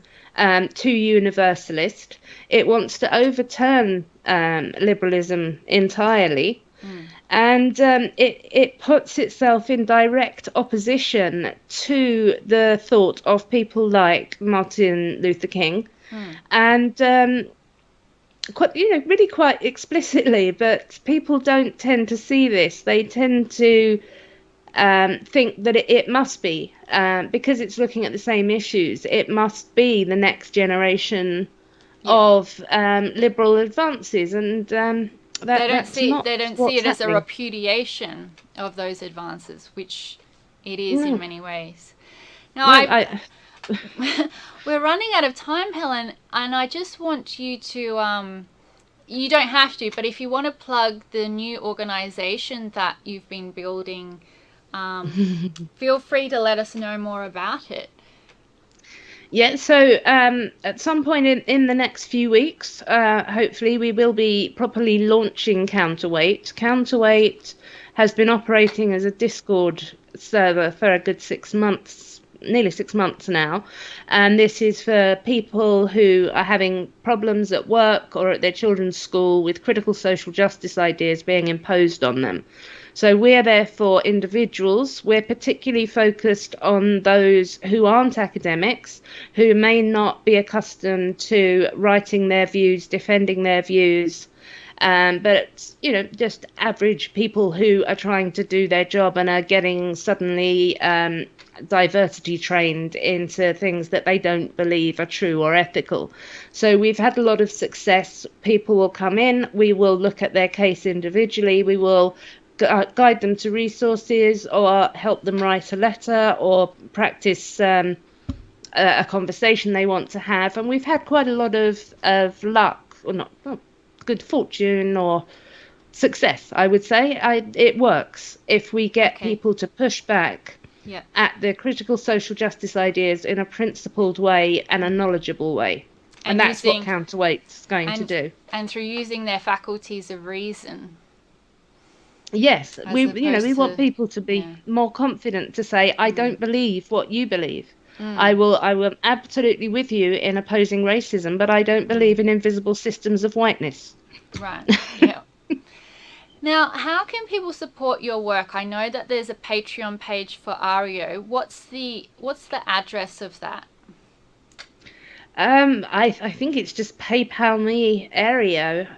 too universalist. It wants to overturn liberalism entirely. And it puts itself in direct opposition to the thought of people like Martin Luther King, and really quite explicitly. But people don't tend to see this. They tend to think that it must be, because it's looking at the same issues, it must be the next generation of liberal advances, and they don't see it as a repudiation of those advances, which it is in many ways. Now, we're running out of time, Helen, and I just want you to, you don't have to, but if you want to plug the new organisation that you've been building, Feel free to let us know more about it. Yeah, so at some point in the next few weeks, hopefully we will be properly launching Counterweight. Counterweight has been operating as a Discord server for a good 6 months, nearly 6 months now. And this is for people who are having problems at work or at their children's school with critical social justice ideas being imposed on them. So we're there for individuals. We're particularly focused on those who aren't academics, who may not be accustomed to writing their views, defending their views, but, just average people who are trying to do their job and are getting suddenly diversity trained into things that they don't believe are true or ethical. So we've had a lot of success. People will come in, we will look at their case individually, we will guide them to resources or help them write a letter or practice a conversation they want to have. And we've had quite a lot of luck, or not good fortune or success, I would say. It works if we get people to push back at the critical social justice ideas in a principled way and a knowledgeable way. And that's what Counterweight's going to do. And through using their faculties of reason. Yes, we want people to be more confident to say, I don't believe what you believe. I am absolutely with you in opposing racism, but I don't believe in invisible systems of whiteness. Right. Yeah. Now, how can people support your work? I know that there's a Patreon page for Areo. What's the address of that? I think it's just PayPal me Areo.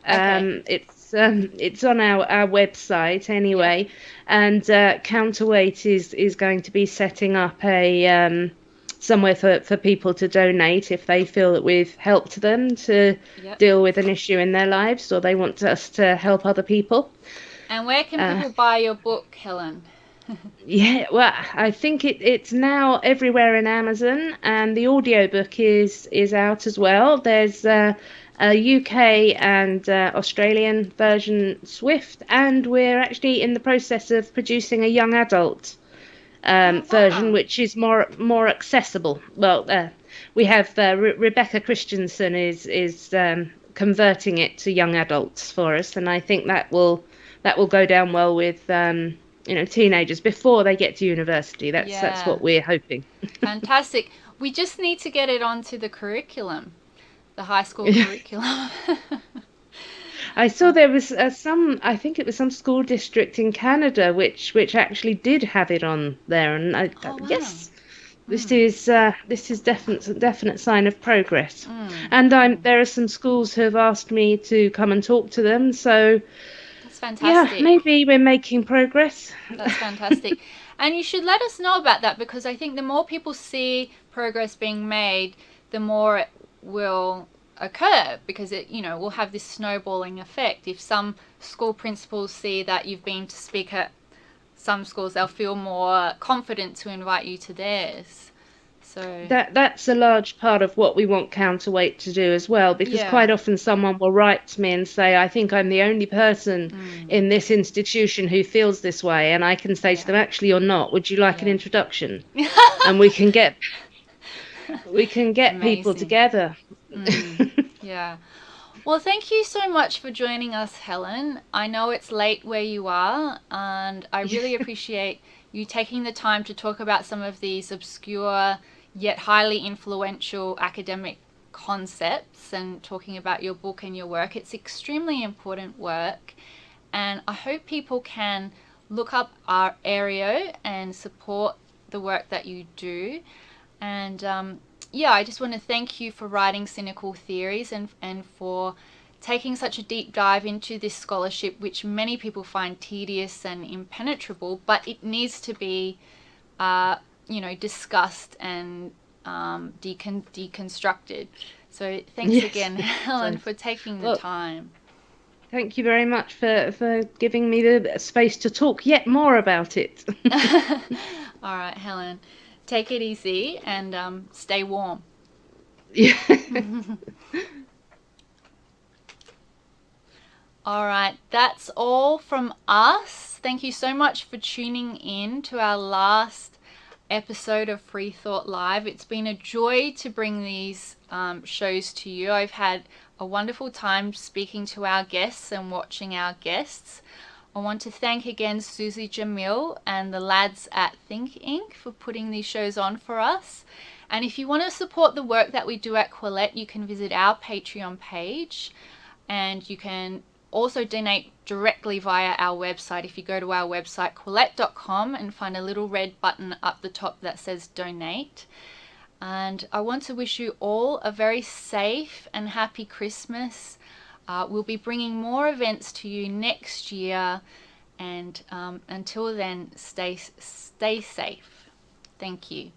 It's on our website anyway, and Counterweight is going to be setting up a somewhere for people to donate if they feel that we've helped them to deal with an issue in their lives or they want us to help other people. And where can people buy your book, Helen? Yeah, well, I think it's now everywhere in Amazon, and the audiobook is out as well. There's a UK and Australian version Swift, and we're actually in the process of producing a young adult version, which is more accessible. Well, we have Rebecca Christensen is converting it to young adults for us, and I think that will go down well with teenagers before they get to university. That's what we're hoping. Fantastic. We just need to get it onto the curriculum, the high school curriculum. I saw there was I think it was some school district in Canada which actually did have it on there, and yes, this is definite sign of progress. And there are some schools who have asked me to come and talk to them, so that's fantastic. Yeah, maybe we're making progress. That's fantastic. And you should let us know about that, because I think the more people see progress being made, the more it will occur, because it will have this snowballing effect. If some school principals see that you've been to speak at some schools, they'll feel more confident to invite you to theirs. So that's a large part of what we want Counterweight to do as well, because quite often someone will write to me and say, I think I'm the only person in this institution who feels this way, and I can say to them, actually you're not, would you like an introduction? And we can get people together. Yeah. Well, thank you so much for joining us, Helen. I know it's late where you are, and I really appreciate you taking the time to talk about some of these obscure yet highly influential academic concepts and talking about your book and your work. It's extremely important work, and I hope people can look up our Areo and support the work that you do. And I just want to thank you for writing Cynical Theories and for taking such a deep dive into this scholarship, which many people find tedious and impenetrable, but it needs to be discussed and deconstructed. So thanks again, Helen, for taking the time. Thank you very much for giving me the space to talk yet more about it. All right, Helen, take it easy and stay warm. All right, that's all from us. Thank you so much for tuning in to our last episode of Free Thought Live. It's been a joy to bring these shows to you. I've had a wonderful time speaking to our guests and watching our guests. I want to thank again Susie Jamil and the lads at Think Inc. for putting these shows on for us. And if you want to support the work that we do at Quillette, you can visit our Patreon page, and you can also donate directly via our website. If you go to our website quillette.com and find a little red button up the top that says donate. And I want to wish you all a very safe and happy Christmas. We'll be bringing more events to you next year, and until then, stay safe. Thank you.